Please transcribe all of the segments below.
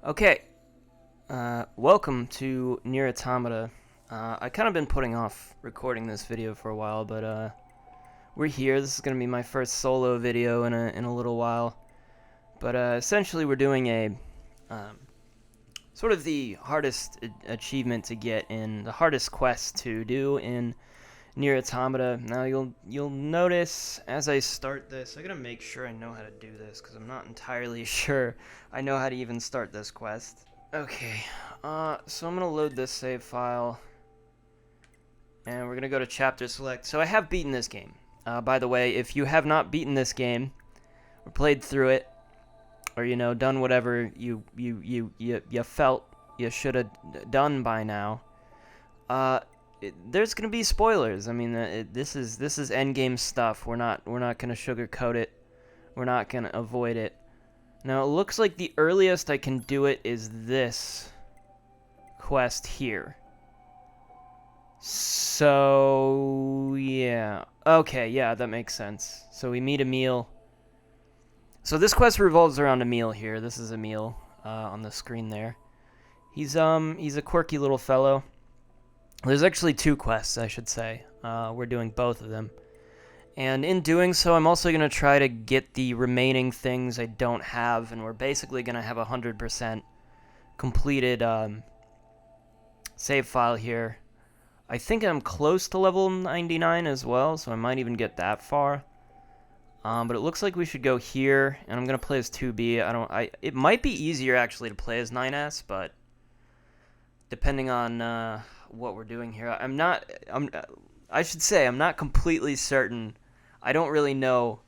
Okay, welcome to Nier Automata. I kind of been putting off recording this video for a while, but we're here. This is going to be my first solo video in a little while. But essentially we're doing a sort of the hardest achievement to get in, the hardest quest to do in Nier Automata. Now you'll notice as I start this, I gotta make sure I know how to do this because I'm not entirely sure I know how to even start this quest. Okay, so I'm gonna load this save file, and we're gonna go to chapter select. So I have beaten this game. By the way, if you have not beaten this game, or played through it, or done whatever you felt you should have done by now, there's gonna be spoilers. I mean, this is endgame stuff. We're not gonna sugarcoat it. We're not gonna avoid it. Now, it looks like the earliest I can do it is this quest here. So, yeah. Okay, yeah, that makes sense. So we meet Emil. So this quest revolves around Emil here. This is Emil on the screen there. He's a quirky little fellow. There's actually two quests, I should say. We're doing both of them. And in doing so, I'm also going to try to get the remaining things I don't have, and we're basically going to have 100% completed save file here. I think I'm close to level 99 as well, so I might even get that far. But it looks like we should go here, and I'm going to play as 2B. It might be easier, actually, to play as 9S, but depending on what we're doing here, I should say, I'm not completely certain. I don't really know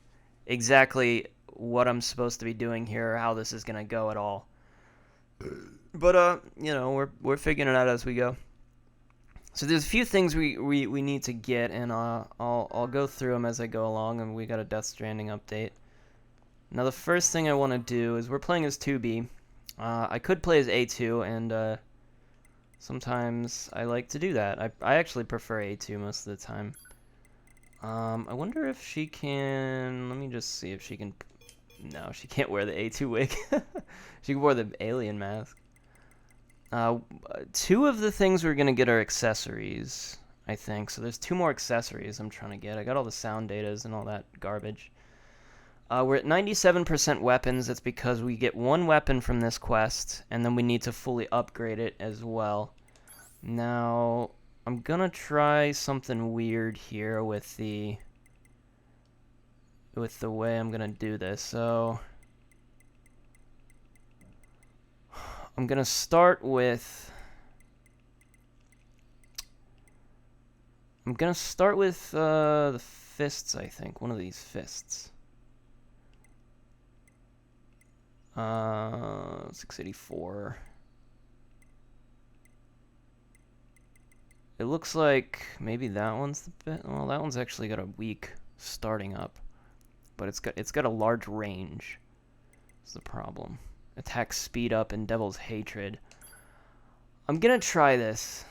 exactly what I'm supposed to be doing here or how this is going to go at all. But, we're figuring it out as we go. So there's a few things we need to get, and I'll go through them as I go along, and we got a Death Stranding update. Now, the first thing I want to do is we're playing as 2B. I could play as A2, and sometimes I like to do that. I actually prefer A2 most of the time. I wonder if she can... Let me just see if she can... No, she can't wear the A2 wig. She can wear the alien mask. Two of the things we're going to get are accessories, I think. So there's two more accessories I'm trying to get. I got all the sound datas and all that garbage. We're at 97% weapons. That's because we get one weapon from this quest, and then we need to fully upgrade it as well. Now, I'm going to try something weird here with the way I'm going to do this. So I'm going to start with the fists, I think. One of these fists. 684. It looks like maybe that one's the bit. Well, that one's actually got a weak starting up, but it's got a large range. That's the problem. Attack speed up and Devil's Hatred. I'm gonna try this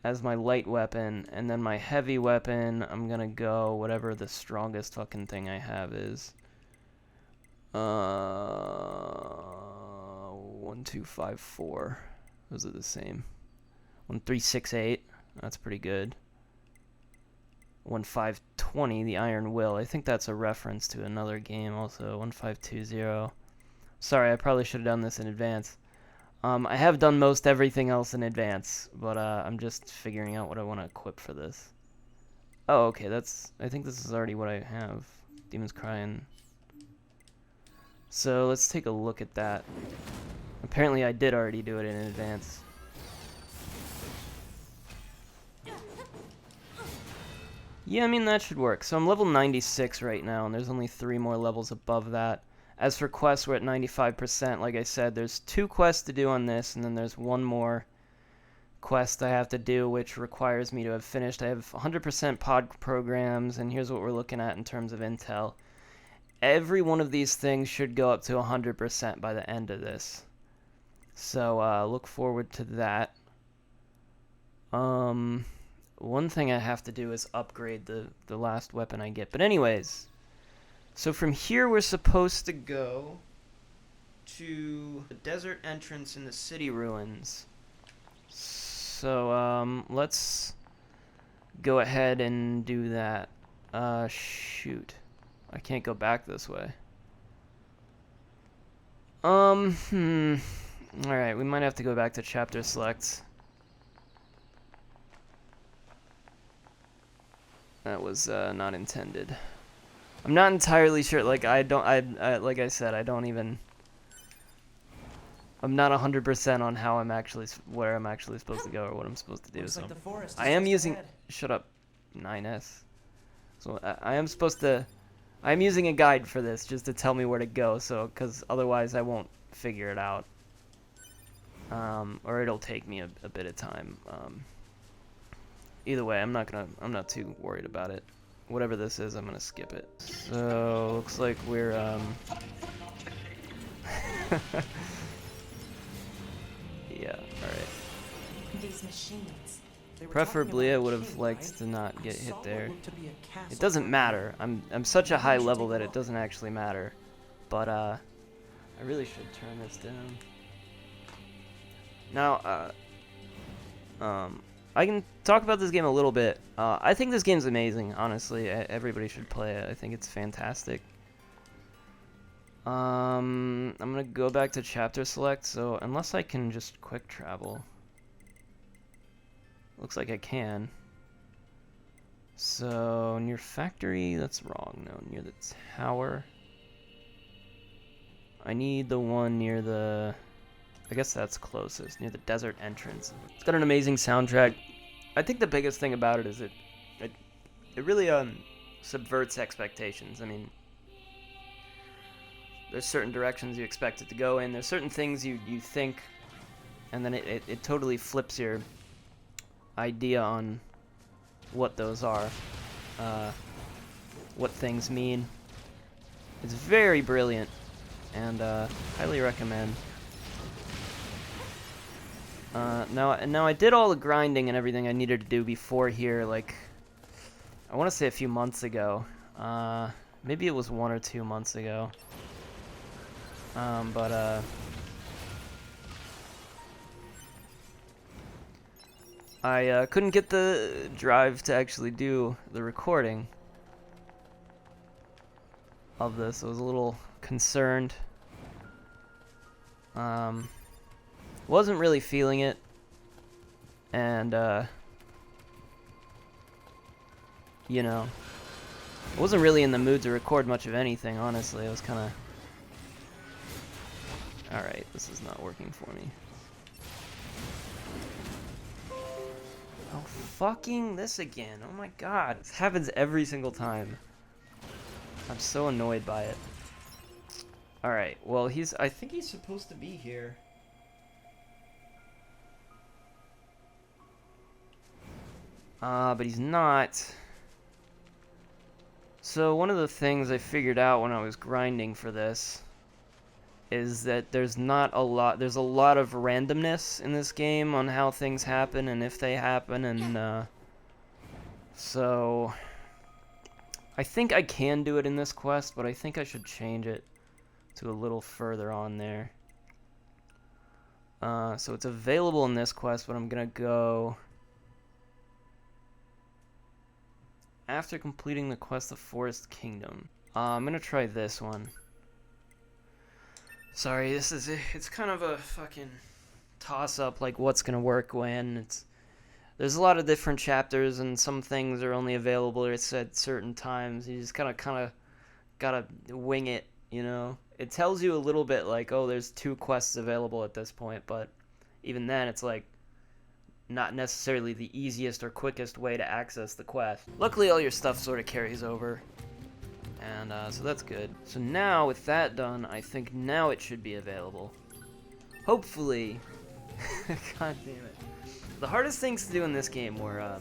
as my light weapon, and then my heavy weapon, I'm gonna go whatever the strongest fucking thing I have is. 1254. Those are the same. 1368. That's pretty good. 1520. The Iron Will. I think that's a reference to another game also. 1520. Sorry, I probably should have done this in advance. I have done most everything else in advance, but I'm just figuring out what I want to equip for this. Oh, okay. I think this is already what I have. Demon's Crying. So let's take a look at that. Apparently I did already do it in advance. Yeah, I mean, that should work. So I'm level 96 right now, and there's only 3 more levels above that. As for quests, we're at 95%. Like I said, there's 2 quests to do on this, and then there's 1 more quest I have to do, which requires me to have finished. I have 100% pod programs, and here's what we're looking at in terms of intel. Every one of these things should go up to 100% by the end of this. So, look forward to that. One thing I have to do is upgrade the last weapon I get. But anyways, so from here we're supposed to go to the desert entrance in the city ruins. So, let's go ahead and do that. Shoot. I can't go back this way. Alright, we might have to go back to chapter select. That was, not intended. I'm not entirely sure, like, like I said, I'm not 100% on how I'm actually, where I'm actually supposed to go or what I'm supposed to do, so. I am using, shut up, 9S. So, I'm using a guide for this, just to tell me where to go, so, because otherwise I won't figure it out. Or it'll take me a bit of time. Either way, I'm not too worried about it. Whatever this is, I'm gonna skip it. So, looks like we're, yeah, alright. These machines. Preferably, I would have liked to not get hit there. It doesn't matter. I'm such a high level that it doesn't actually matter. But, I really should turn this down. Now, I can talk about this game a little bit. I think this game's amazing, honestly. Everybody should play it. I think it's fantastic. I'm gonna go back to chapter select, so unless I can just quick travel. Looks like I can. So, near factory, that's wrong. No, near the tower. I need the one near the... I guess that's closest, near the desert entrance. It's got an amazing soundtrack. I think the biggest thing about it is it really subverts expectations. I mean, there's certain directions you expect it to go in. There's certain things you think, and then it totally flips your idea on what those are, what things mean. It's very brilliant, and highly recommend. Now I did all the grinding and everything I needed to do before here, like, I want to say a few months ago. Maybe it was 1 or 2 months ago. I couldn't get the drive to actually do the recording of this. I was a little concerned. Wasn't really feeling it, and you know, I wasn't really in the mood to record much of anything, honestly. I was kind of... Alright, this is not working for me. Oh, fucking this again. Oh my god. This happens every single time. I'm so annoyed by it. Alright, well, I think he's supposed to be here. But he's not. So one of the things I figured out when I was grinding for this is that there's a lot of randomness in this game on how things happen and if they happen, and so I think I can do it in this quest, but I think I should change it to a little further on there. So it's available in this quest, but I'm gonna go after completing the quest of Forest Kingdom. I'm gonna try this one. Sorry, it's kind of a fucking toss-up, like what's gonna work when. There's a lot of different chapters, and some things are only available at certain times. You just kind of gotta wing it, you know? It tells you a little bit like, oh, there's 2 quests available at this point, but even then, it's like not necessarily the easiest or quickest way to access the quest. Luckily, all your stuff sort of carries over, and so that's good. So now, with that done, I think now it should be available. Hopefully. God damn it. The hardest things to do in this game were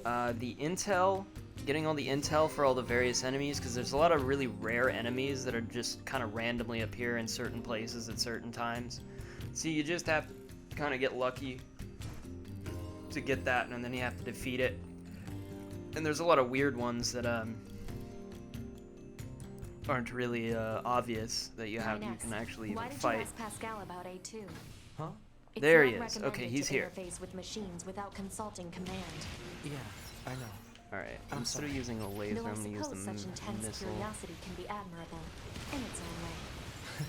the intel, getting all the intel for all the various enemies, because there's a lot of really rare enemies that are just kind of randomly appear in certain places at certain times. So you just have to kind of get lucky to get that, and then you have to defeat it. And there's a lot of weird ones that aren't really obvious that you can actually even Why did fight. you ask Pascal about A2? Huh? It's There not he is. recommended Okay, he's to here. interface with machines without consulting command. Yeah, I know. Alright, I'm instead of sorry. using a laser, Though I I'm gonna use the suppose such intense missile. curiosity can be admirable in its own way.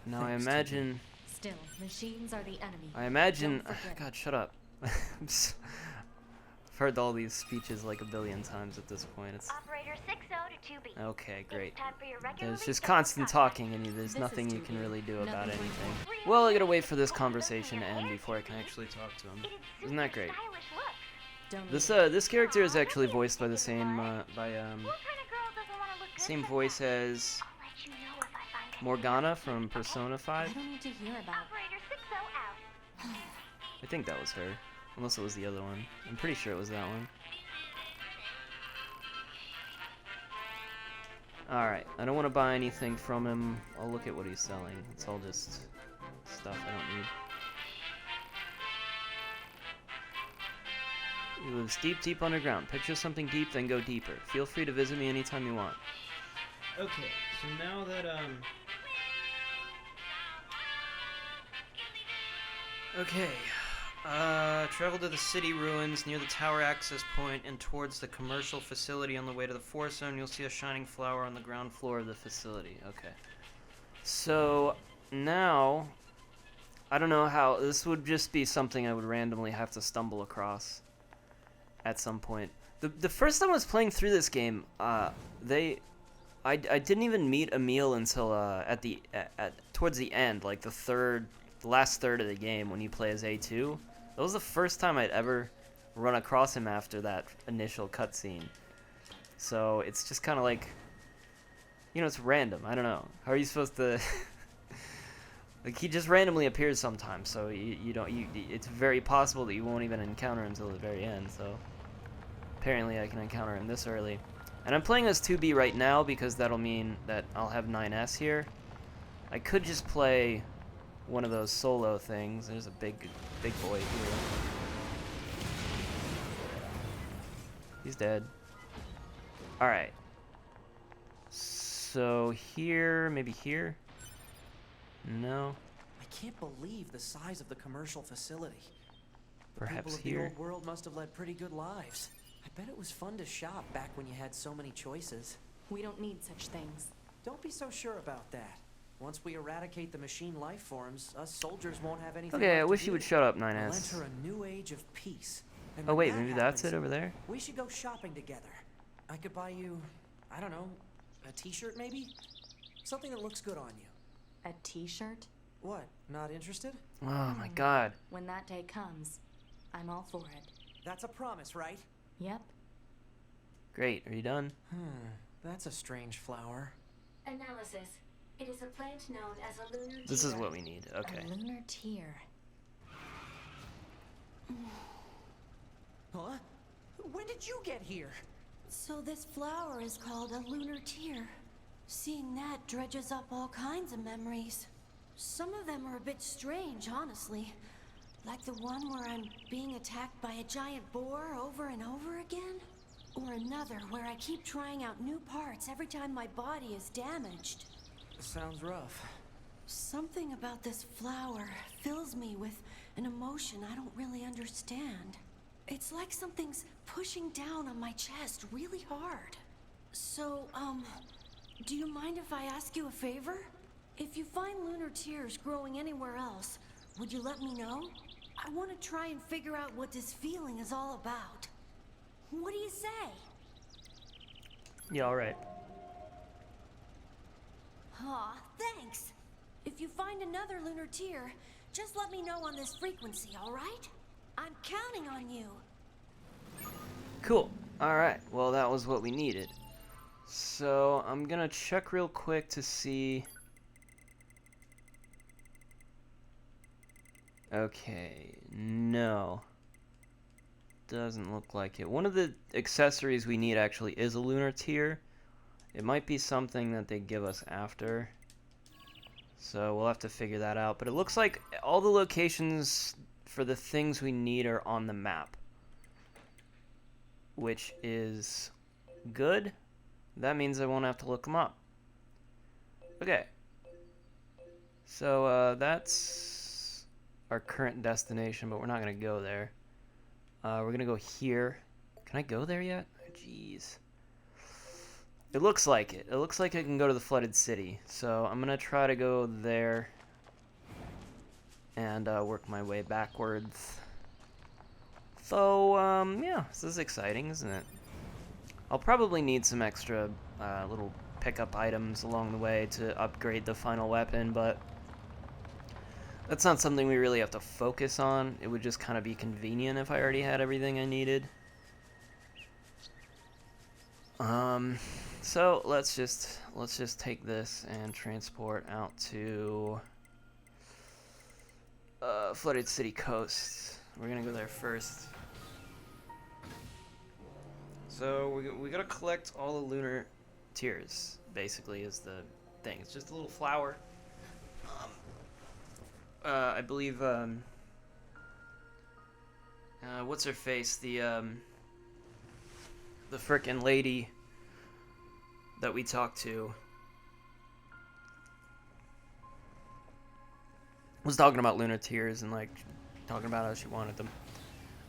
Now I Thanks, imagine... Still, machines are the enemy. I imagine... Don't forget it. God, shut up. I've heard all these speeches like a billion times at this point. It's... Operator 60 to 2B. Okay, great. It's time for your regularly There's just scheduled constant contact. talking and there's This nothing is you too can weird. really do about Nothing anything. working. Well, I gotta wait for this conversation to end before I can actually talk to him. It is Isn't that super great? stylish look. Don't This character is actually voiced by the same What kind of girl doesn't want to look good same sometimes? voice as I'll let you know if I find any Morgana from Persona I 5. don't need to hear about. Operator 60 out. I think that was her, unless it was the other one. I'm pretty sure it was that one. Alright, I don't want to buy anything from him. I'll look at what he's selling. It's all just stuff I don't need. He lives deep, deep underground. Picture something deep, then go deeper. Feel free to visit me anytime you want. Okay, so now that, Okay. Travel to the city ruins near the tower access point and towards the commercial facility on the way to the forest zone. You'll see a shining flower on the ground floor of the facility. Okay. So, now... I don't know how... This would just be something I would randomly have to stumble across at some point. The first time I was playing through this game, I didn't even meet Emil until towards the end, like the last third of the game when you play as A2. That was the first time I'd ever run across him after that initial cutscene. So it's just kind of like, you know, it's random. I don't know. How are you supposed to? Like, he just randomly appears sometimes, so it's very possible that you won't even encounter him until the very end. So apparently I can encounter him this early. And I'm playing as 2B right now because that'll mean that I'll have 9S here. I could just play one of those solo things. There's a big boy here. He's dead. Alright. So here, maybe here? No. I can't believe the size of the commercial facility. Perhaps People of the here. old world must have led pretty good lives. I bet it was fun to shop back when you had so many choices. We don't need such things. Don't be so sure about that. Once we eradicate the machine life forms, us soldiers won't have anything Okay, left I to wish you do. would shut up, We'll 9S. enter a new age of peace. And Oh when wait, that maybe that's happens, it over there? we should go shopping together. I could buy you, I don't know, a t-shirt maybe? Something that looks good on you. A T-shirt? What, not interested? Oh my god. When that day comes, I'm all for it. That's a promise, right? Yep. Great, are you done? That's a strange flower. Analysis. It is a plant known as a lunar This is tear. what we need. Okay. A lunar tear. Huh? When did you get here? So this flower is called a lunar tear. Seeing that dredges up all kinds of memories. Some of them are a bit strange, honestly. Like the one where I'm being attacked by a giant boar over and over again. Or another where I keep trying out new parts every time my body is damaged. Sounds rough. Something about this flower fills me with an emotion I don't really understand. It's like something's pushing down on my chest really hard. So, do you mind if I ask you a favor? If you find lunar tears growing anywhere else, would you let me know? I want to try and figure out what this feeling is all about. What do you say? Yeah, alright. Aw, thanks. If you find another lunar tear, just let me know on this frequency, all right? I'm counting on you. Cool. Alright, well that was what we needed. So, I'm gonna check real quick to see... Okay, no. Doesn't look like it. One of the accessories we need actually is a lunar tear. It might be something that they give us after. So we'll have to figure that out. But it looks like all the locations for the things we need are on the map. Which is good. That means I won't have to look them up. Okay. So, that's our current destination, but we're not going to go there. We're going to go here. Can I go there yet? Jeez. It looks like it. It looks like I can go to the flooded city. So I'm going to try to go there and work my way backwards. So, yeah, this is exciting, isn't it? I'll probably need some extra little pickup items along the way to upgrade the final weapon, but that's not something we really have to focus on. It would just kind of be convenient if I already had everything I needed. So let's just take this and transport out to Flooded City Coast. We're gonna go there first. So we gotta collect all the lunar tears. Basically, is the thing. It's just a little flower. I believe what's her face? The frickin' lady that we talked to was talking about lunar tears and like talking about how she wanted them.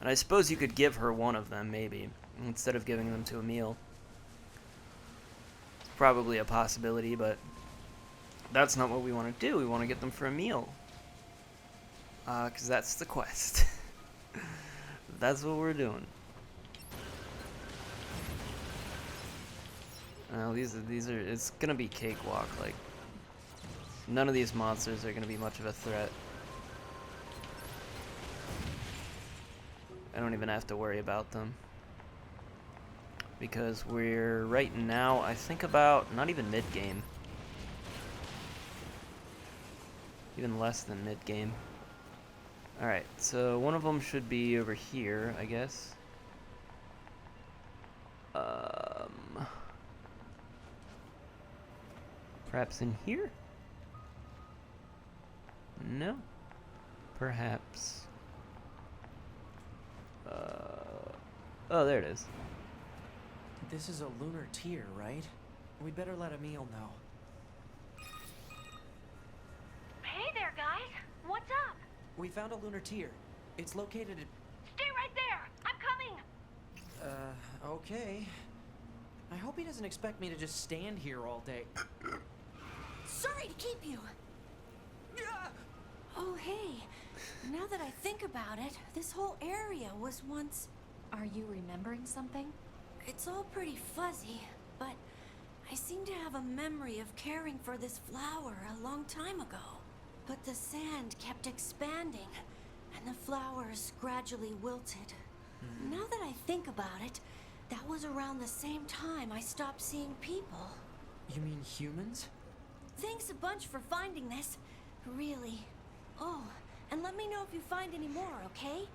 And I suppose you could give her one of them maybe instead of giving them to Emil. It's probably a possibility, but that's not what we want to do. We want to get them for Emil. 'Cause that's the quest. That's what we're doing. These are. It's gonna be cakewalk. Like, none of these monsters are gonna be much of a threat. I don't even have to worry about them because we're right now, I think, about not even mid game, even less than mid game. All right, so one of them should be over here, I guess. Perhaps in here? No. Perhaps. Oh, there it is. This is a lunar tear, right? We'd better let Emil know. Hey there, guys. What's up? We found a lunar tear. It's located at... Stay right there. I'm coming. Okay. I hope he doesn't expect me to just stand here all day. Sorry to keep you. Oh, hey. Now that I think about it, this whole area was once... Are you remembering something? It's all pretty fuzzy, but I seem to have a memory of caring for this flower a long time ago. But the sand kept expanding, and the flowers gradually wilted. Now that I think about it, that was around the same time I stopped seeing people. You mean humans? Thanks a bunch for finding this. Really. Oh, and let me know if you find any more, okay?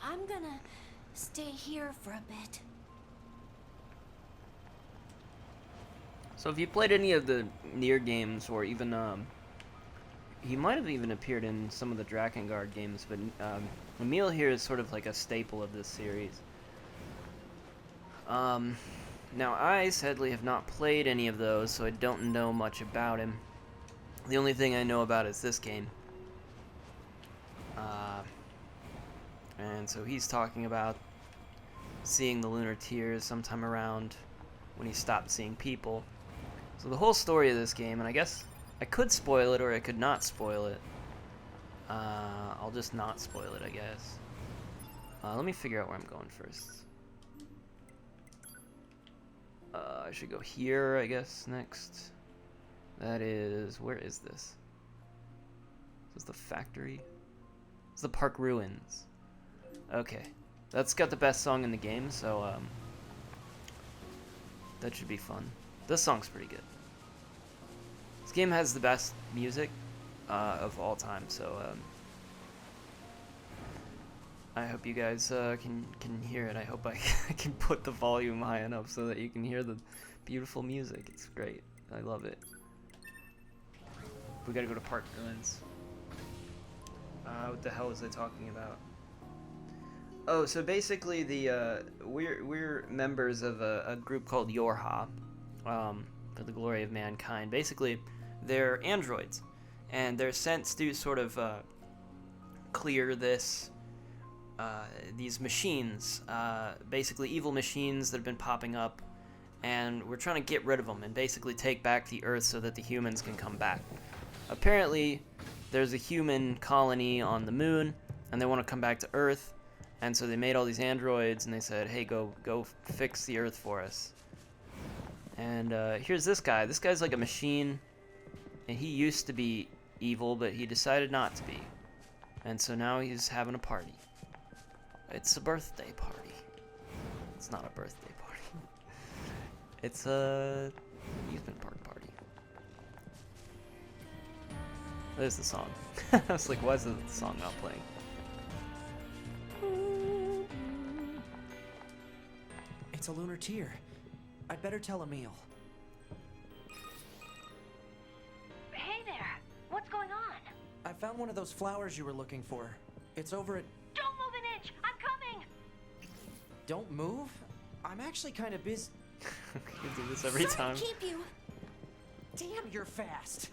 I'm gonna stay here for a bit. So if you played any of the Nier games, or even he might have even appeared in some of the Drakengard games, but Emil here is sort of like a staple of this series. Now I sadly have not played any of those, so I don't know much about him. The only thing I know about is this game. And so he's talking about seeing the lunar tears sometime around when he stopped seeing people. So the whole story of this game, and I guess I could spoil it or I could not spoil it. I'll just not spoil it, I guess. Let me figure out where I'm going first. I should go here, I guess, next. That is... where is this? This is the factory? It's the Park Ruins. Okay. That's got the best song in the game, so, that should be fun. This song's pretty good. This game has the best music of all time, so, I hope you guys can hear it. I hope I can put the volume high enough so that you can hear the beautiful music. It's great. I love it. We gotta go to Park Ruins. What the hell was I talking about? Oh, so basically we're members of a group called Yorha. for the glory of mankind. Basically, they're androids, and they're sent to sort of clear these machines, basically evil machines that have been popping up, and we're trying to get rid of them and basically take back the Earth so that the humans can come back. Apparently, there's a human colony on the moon, and they want to come back to Earth, and so they made all these androids, and they said, hey, go fix the Earth for us. And here's this guy. This guy's like a machine, and he used to be evil, but he decided not to be. And so now he's having a party. It's a birthday party. It's not a birthday party. It's a amusement park party. There's the song. I was like, why is the song not playing? It's a lunar tear. I'd better tell Emil. Hey there! What's going on? I found one of those flowers you were looking for. It's over at... Don't move an inch! I'm coming! Don't move? I'm actually kind of busy. You do this every time. Keep you. Damn, you're fast.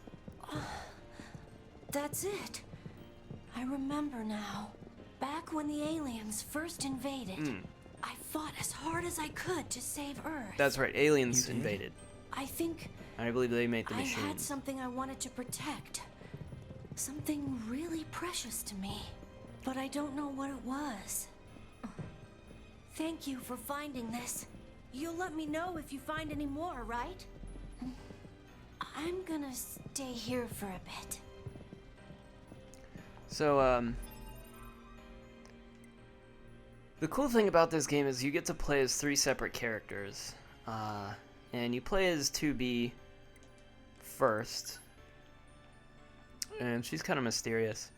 That's it. I remember now. Back when the aliens first invaded, I fought as hard as I could to save Earth. That's right, aliens You did? invaded. I think And I believe they made the I had machines. something I wanted to protect. Something really precious to me. But I don't know what it was. Thank you for finding this. You'll let me know if you find any more, right? I'm gonna stay here for a bit. So, the cool thing about this game is you get to play as 3 separate characters. And you play as 2B first. And she's kind of mysterious.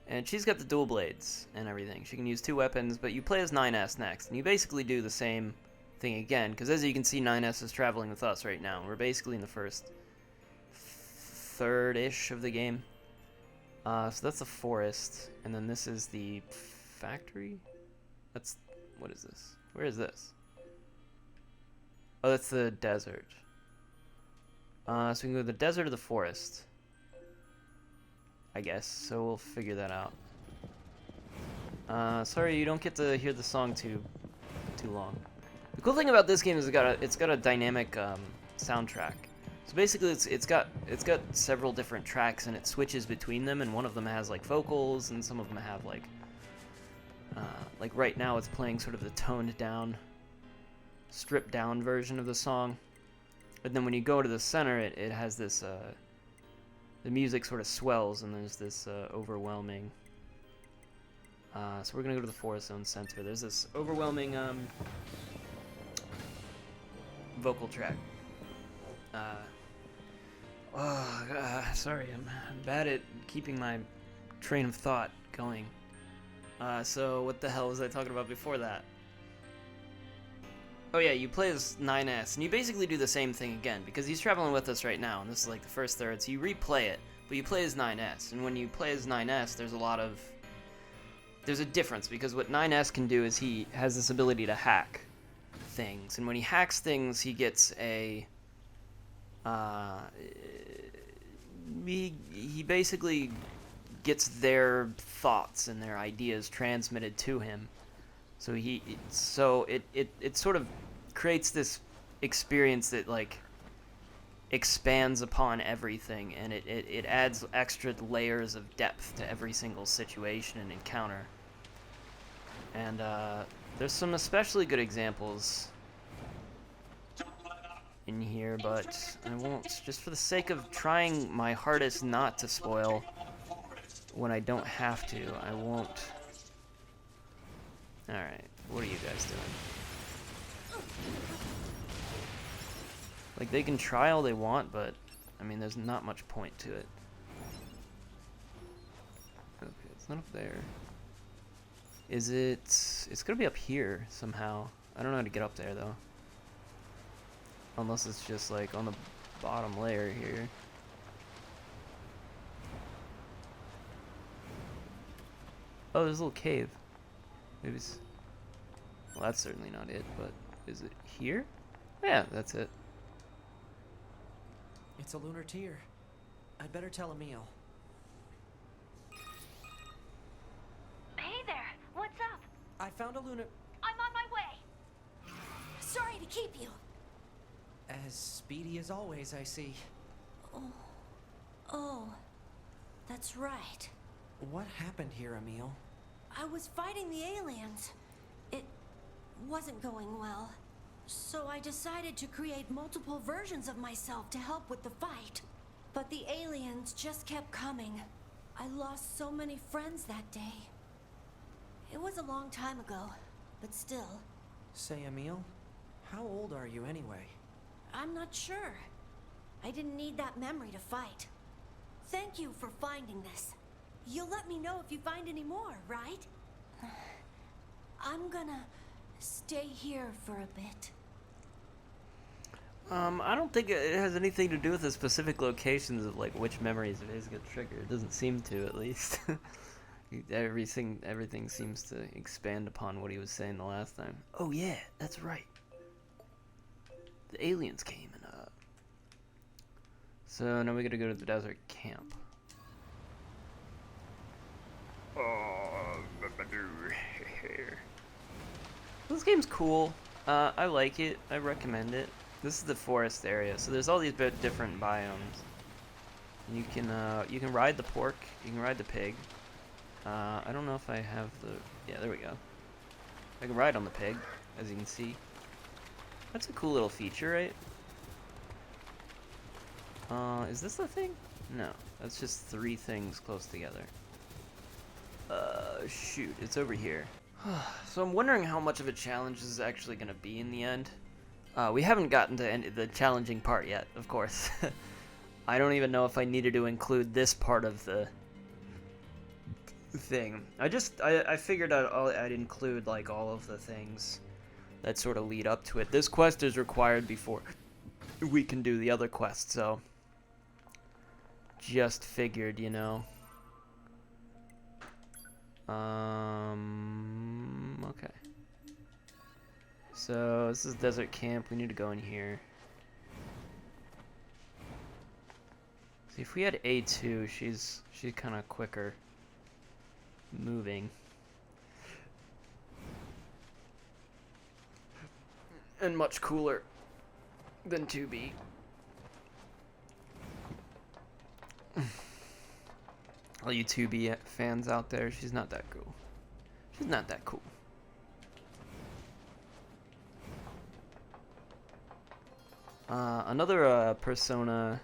And she's got the dual blades and everything. She can use 2 weapons, but you play as 9S next. And you basically do the same thing again, because as you can see, 9S is traveling with us right now. We're basically in the first third-ish of the game. So that's the forest, and then this is the factory? That's... what is this? Where is this? Oh, that's the desert. So we can go to the desert or the forest, I guess, so we'll figure that out. Sorry you don't get to hear the song too long. The cool thing about this game is it's got a dynamic soundtrack. So basically it's got several different tracks and it switches between them, and one of them has like vocals and some of them have like right now it's playing sort of the toned down, stripped down version of the song. But then when you go to the center, it has this the music sort of swells and there's this overwhelming. So we're gonna go to the forest zone center. There's this overwhelming vocal track. Sorry, I'm bad at keeping my train of thought going. So what the hell was I talking about before that? Oh yeah, you play as 9S, and you basically do the same thing again, because he's traveling with us right now, and this is like the first third, so you replay it, but you play as 9S, and when you play as 9S, there's a difference, because what 9S can do is he has this ability to hack things, and when he hacks things, he gets a... he basically gets their thoughts and their ideas transmitted to him. So it sort of creates this experience that like expands upon everything, and it adds extra layers of depth to every single situation and encounter. And there's some especially good examples in here, but I won't, just for the sake of trying my hardest not to spoil when I don't have to, I won't. Alright, what are you guys doing? Like, they can try all they want, but, I mean, there's not much point to it. Okay, it's not up there. Is it... It's gonna be up here, somehow. I don't know how to get up there, though. Unless it's just, like, on the bottom layer here. Oh, there's a little cave. Maybe it's... Well, that's certainly not it, but is it here? Yeah, that's it. It's a lunar tier. I'd better tell Emil. Hey there, what's up? I found a lunar... I'm on my way. Sorry to keep you. As speedy as always, I see. Oh, that's right. What happened here, Emil? I was fighting the aliens. It wasn't going well. So I decided to create multiple versions of myself to help with the fight. But the aliens just kept coming. I lost so many friends that day. It was a long time ago, but still. Say, Emil, how old are you anyway? I'm not sure. I didn't need that memory to fight. Thank you for finding this. You'll let me know if you find any more, right? I'm gonna stay here for a bit. I don't think it has anything to do with the specific locations of like which memories of his get triggered. It doesn't seem to, at least. Everything seems to expand upon what he was saying the last time. Oh yeah, that's right. The aliens came and so now we gotta go to the desert camp. This game's cool. I like it. I recommend it. This is the forest area, so there's all these different biomes. You can ride the pork. You can ride the pig. I don't know if I have the... Yeah, there we go. I can ride on the pig, as you can see. That's a cool little feature, right? Is this the thing? No, that's just 3 things close together. Shoot, it's over here. So I'm wondering how much of a challenge this is actually going to be in the end. We haven't gotten to the challenging part yet, of course. I don't even know if I needed to include this part of the thing. I figured I'd include like all of the things that sort of lead up to it. This quest is required before we can do the other quest, so just figured, you know. Okay. So this is desert camp. We need to go in here. See, if we had A2, she's kind of quicker moving. And much cooler than 2B. All you 2B fans out there, she's not that cool. She's not that cool. Another Persona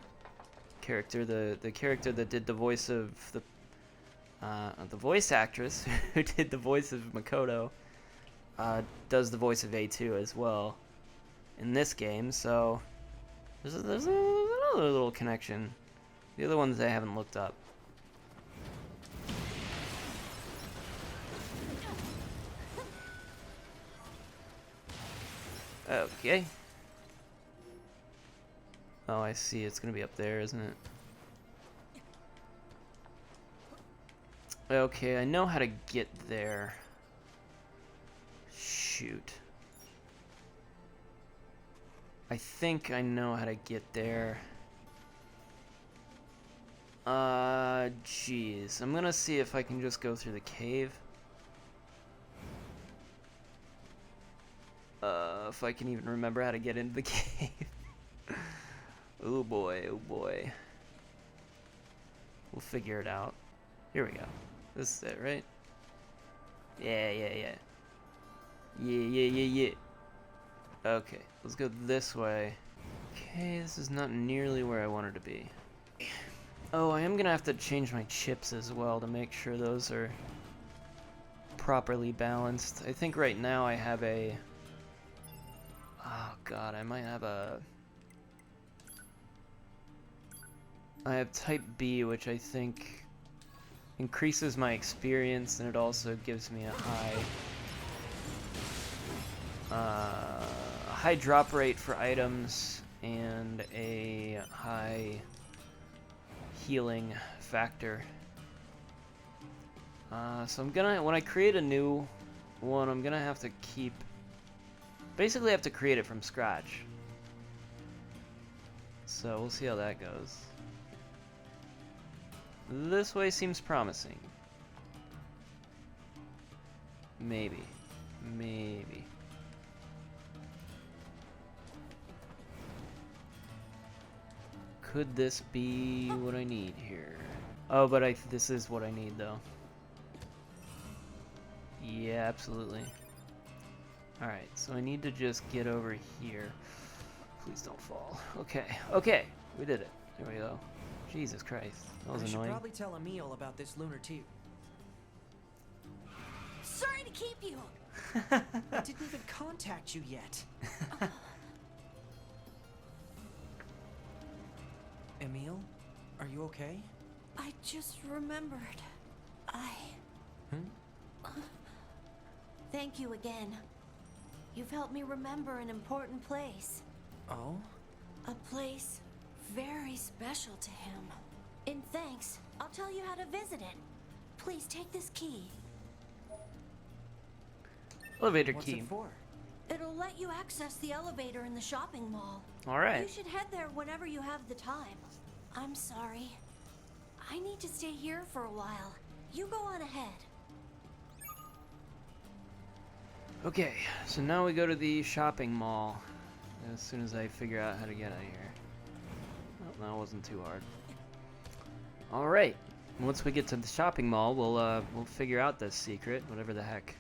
character, the character that did the voice of the voice actress who did the voice of Makoto, does the voice of A2 as well in this game. So there's another little connection. The other ones I haven't looked up. Okay. Oh, I see. It's gonna be up there, isn't it? Okay, I know how to get there. Shoot. I think I know how to get there. Jeez. I'm gonna see if I can just go through the cave. If I can even remember how to get into the cave. Oh boy, oh boy. We'll figure it out. Here we go. This is it, right? Yeah. Yeah. Okay, let's go this way. Okay, this is not nearly where I wanted to be. Oh, I am gonna have to change my chips as well to make sure those are properly balanced. I think right now I have a... Oh god, I might have a... I have type B, which I think increases my experience, and it also gives me a high drop rate for items and a high healing factor. So I'm gonna, when I create a new one, I'm gonna have to basically have to create it from scratch. So we'll see how that goes. This way seems promising. Maybe. Maybe. Could this be what I need here? Oh, but this is what I need, though. Yeah, absolutely. Alright, so I need to just get over here. Please don't fall. Okay, okay, we did it. There we go. Jesus Christ, that was I should annoying. probably tell Emil about this lunar tube. Sorry to keep you. I didn't even contact you yet. Emil, are you okay? I just remembered. Thank you again. You've helped me remember an important place. Oh? A place very special to him. In thanks, I'll tell you how to visit it. Please take this key. Elevator What's key. it for? It'll let you access the elevator in the shopping mall. Alright. You should head there whenever you have the time. I'm sorry. I need to stay here for a while. You go on ahead. Okay, so now we go to the shopping mall. As soon as I figure out how to get out of here. Well, that wasn't too hard. Alright. Once we get to the shopping mall, we'll figure out this secret, whatever the heck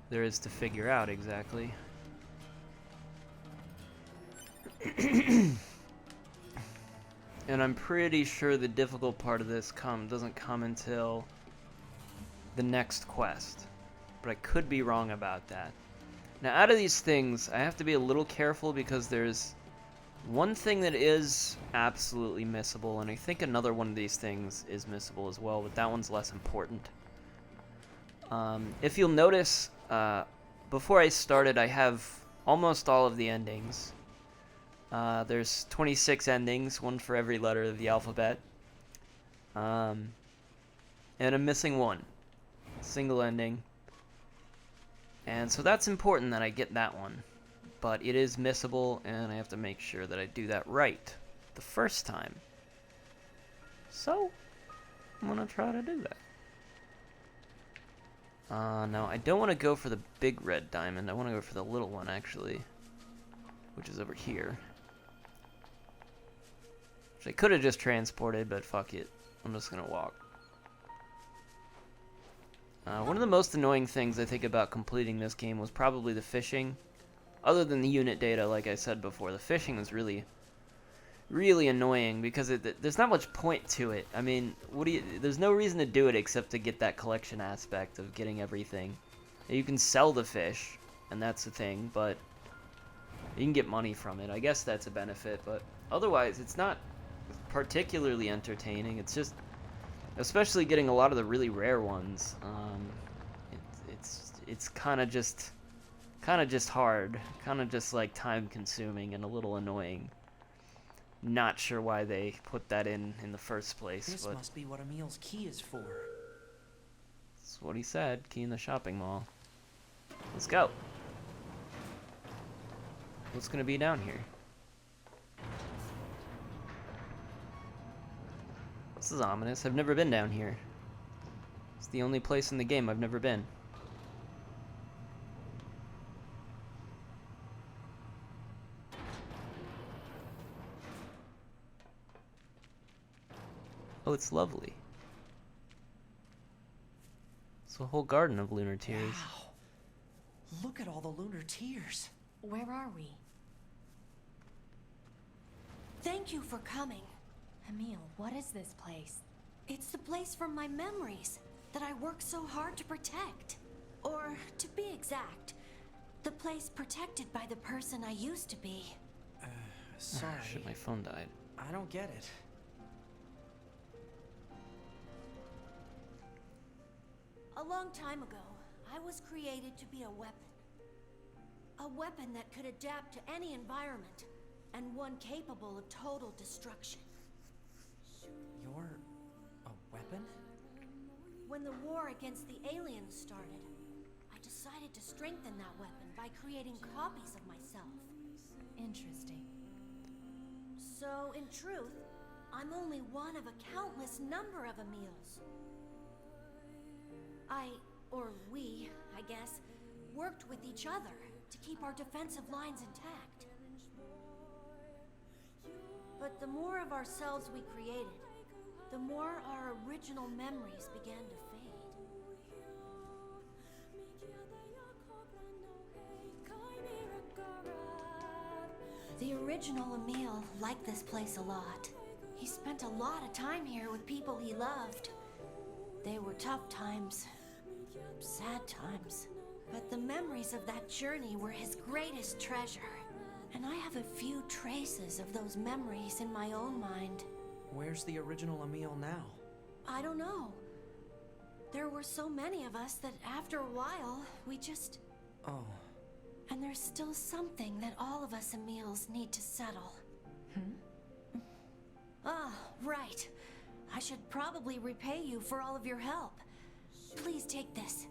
there is to figure out exactly. And I'm pretty sure the difficult part of this doesn't come until the next quest. But I could be wrong about that. Now, out of these things, I have to be a little careful because there's one thing that is absolutely missable, and I think another one of these things is missable as well, but that one's less important. If you'll notice, before I started, I have almost all of the endings. There's 26 endings, one for every letter of the alphabet. And I'm missing one. Single ending. And so that's important that I get that one. But it is missable, and I have to make sure that I do that right the first time. So, I'm gonna try to do that. No, I don't want to go for the big red diamond. I want to go for the little one, actually. Which is over here. Which I could have just transported, but fuck it. I'm just gonna walk. One of the most annoying things I think about completing this game was probably the fishing. Other than the unit data, like I said before, the fishing was really, really annoying because there's not much point to it. I mean, there's no reason to do it except to get that collection aspect of getting everything. You can sell the fish, and that's the thing, but you can get money from it. I guess that's a benefit, but otherwise, it's not particularly entertaining. It's just, especially getting a lot of the really rare ones. It's kind of just hard, kind of just like time consuming and a little annoying. Not sure why they put that in the first place. This but must be what Emil's key is for. that's what he said. Key in the shopping mall. Let's go. What's gonna be down here? This is ominous. I've never been down here. It's the only place in the game I've never been. Oh, it's lovely. It's a whole garden of lunar tears. Wow. Look at all the lunar tears. Where are we? Thank you for coming. Emil, what is this place? It's the place from my memories that I worked so hard to protect. Or, to be exact, the place protected by the person I used to be. Sorry. Shit, my phone died. I don't get it. A long time ago, I was created to be a weapon. A weapon that could adapt to any environment, and one capable of total destruction. You're a weapon? When the war against the aliens started, I decided to strengthen that weapon by creating copies of myself. Interesting. So, in truth, I'm only one of a countless number of Emils. Or we, I guess, worked with each other to keep our defensive lines intact. But the more of ourselves we created, the more our original memories began to fade. The original Emil liked this place a lot. He spent a lot of time here with people he loved. They were tough times, sad times. But the memories of that journey were his greatest treasure. And I have a few traces of those memories in my own mind. Where's the original Emil now? I don't know. There were so many of us that after a while, we just... Oh. And there's still something that all of us Emils need to settle. Ah, right. I should probably repay you for all of your help. Please take this.